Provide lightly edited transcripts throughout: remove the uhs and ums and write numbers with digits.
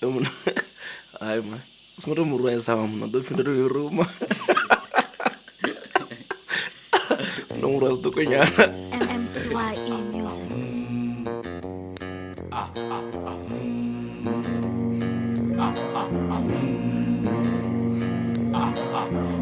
Hayi man, singoto murwa esama mna do finda do ruma. No murwa sto kwenyana. MMTYE music.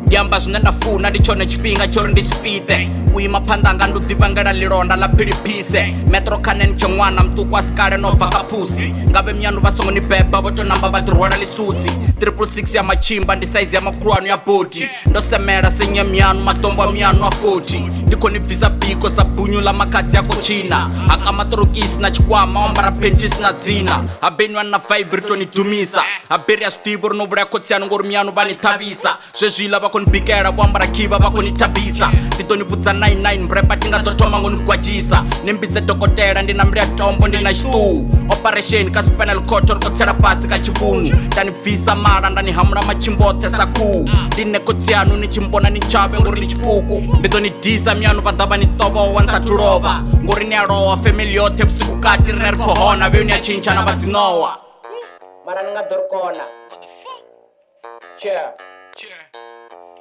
Ndiamba zwine ndafuna ndi tshone tshifhinga tshori ndi spite uima phanḓa nga ndo ḓivhangela ḽilonda ḽa philipise metro khaneni tshe ṅwana muṱuku a si kale no bva kha phusi ngabe miyanu vha songo ni beba vho to namba vha ḓi rwela ḽisudzi 666 ya machimba ndi saizi ya makhulwane ya bodi ndo semela senye miyanu matombo a miyanu a 40 ndi khou ni bvisa biko sa bunyu ḽa makhadzi a kochina haka maṱorokisi na tshikwama o ambara pentisi na dzina ha beniwani na vibe ri to ni dumisa ha beri ya zwiḓivho ri no vhulaya khotsiani ngori miyanu vha ni ṱhavhisa zwezwiḽa vha khou ni bikela vho ambara khiva vha khou ni thabisa ndi ḓo ni vhudza 99 mrepa ti nga ḓo thoma ngo ni gwadzhisa ni mbidze dokotela ndi na mbilu ya tombo ndi na tshiṱuhu operation ka spinal cord ri khou tsela fhasi ka tshivunu nda ni bvisa mala nda ni hamula machimbo oṱhe sa khuhu ndi nne khotsi yanu ni tshi mbona ni tshavhe ngori ndi tshipuku ndi ḓo ni disa miyanu vha ḓa vha ni ṱovhowa ni sathu lovha ngori ni a lowa family yoṱhe vhusiku kati rine ri khou hona vheyo ni a tshintsha na vha dzinowa mara ni nga ḓo ri kona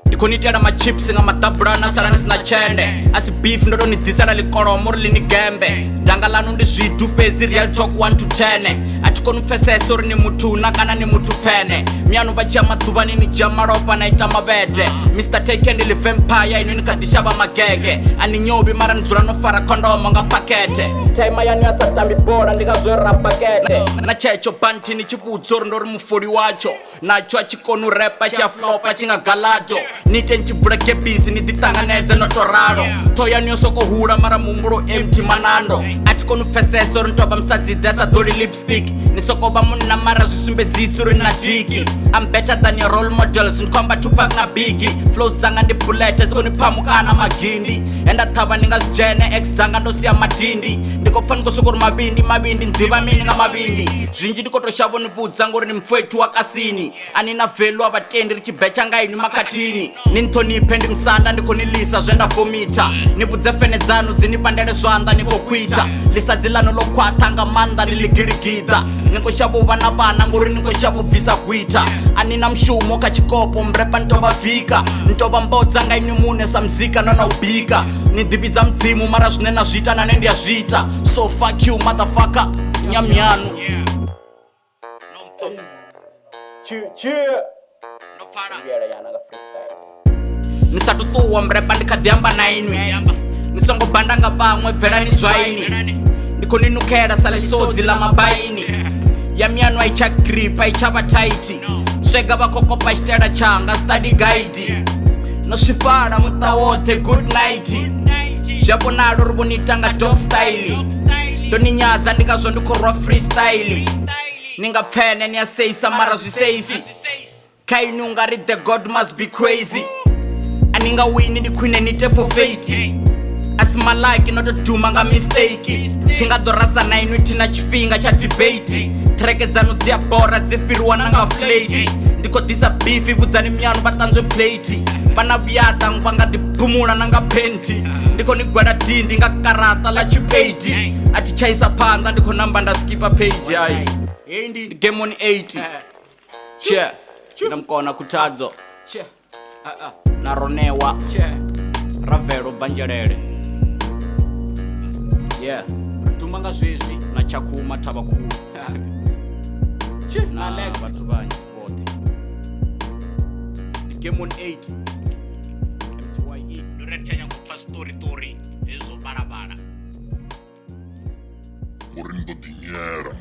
ndi khou ni itela machips nga maḓabula na sala ni sina tshende asi beef ndo to ni ḓisela ḽikolomo uri ḽi ni gembe danga ḽanu ndi zwithu fhedzi real talk 1 to 10 a thi koni u pfesesa uri ni muthu na kana ni muthu pfene miyanu vha tshiya maḓuvhani ni dzhia malofha na ita mavhede Mr Take ndi ḽi vampire ino ni kha ḓi shavha magege a ni nyovi mara ni dzula no fara khondomo nga phakete time yanu ya sa tambi bola ndi nga zwo ra pakete na tshetsho banthi ni tshi vhudza uri ndo ri mufoli watsho natsho a tshi kona u repa tshi a flopa tshi nga galado ni ite ni tshi bvula gebisi ni ḓi ṱanganedze no to ralo ṱho yanu yo soko hula mara muhumbulo empty manando a thi koni u pfesesa uri ni tou vha musadzi ḓe sa ḓoli lipstick ni soko vha munna mara zwi sumbedzisi uri na digi I'm better than your role models ni khomba Tupac na Biggie flows dzanga ndi bullet dzi khou ni phamukana magindi enda ṱhavha ni nga zwi dzhene ex dzanga ndo sia madindi ndi khou pfa ni khou sokou uri mavhindi ni ḓivha mini nga mavhindi zwinzhi ndi khou tou shavha ni vhudza ngori ni mfwethu wa kasini a ni na velu a vhatendi ri tshi betsha nga ini makhathini ni nṱhoniphe ndi musanda ndi khou ni lisa zwe nda vomita ni vhudze fene dzanu dzi ni pandele zwanḓa ni khou khwita lisadzi ḽano ḽo khwaṱha nga maanḓa ni ḽi giligida ni khou shavha u vha na vhana ngori ni khou shavha u bvisa gwita a ni na mushumo kha tshikopo mrepa ni tou vha vika ni tou vha mbodza nga ini muṋe sa muzika no na u bika ni ḓivhidza mudzimu mara zwine na zwi ita na nṋe ndi a zwi ita so fuck you motherfucker nyamyanu ni sathu ṱuwa mrepa ndi kha ḓi amba na inwi ni songo banda nga vhaṅwe bvelani dzwaini ndi khou ni nukhela sa ḽisodzi ḽa mabaini ya miyanu a i tsha grip a i tsha vha tight swega vha khou kopa tshitela tshanga study guide no swifhala muṱa woṱhe good night zwa vhonala uri vho ni ita nga dog style ndo ni nyadza ndi ngazwo ndi khou rwa freestyle ni nga pfene ni a seisa mara zwi seisi kha ini u nga ri the god must be crazy a ni nga wini ndi khwine ni ite for fate a si malike no to duma nga mistake thi nga ḓo rasa na inwi thi na tshifhinga tsha debate treke dzanu dzi a bora dzi fhiriwa na nga flate ndi khou ḓisa beef vhudzani miyanu vha ṱanzwe plate vhana vhuyaḓa vha nga ḓi bumula na nga penti ndi khou ni gwela dindi nga karaṱa ḽa tshipeiti a thi tshaisa phanḓa ndi khou namba nda skipa page hayi heyi ndi game on 80 che na mukona kuthadzo che na ronewa che ravelo banjelele yeah duma nga zwezwi na tshakhuma thavha khulu che na Alex vhathu vhanyi vhoṱhe ndi game on 80 MTYE ndo rethenya kupha story ezo balabala uri ndo ḓinyela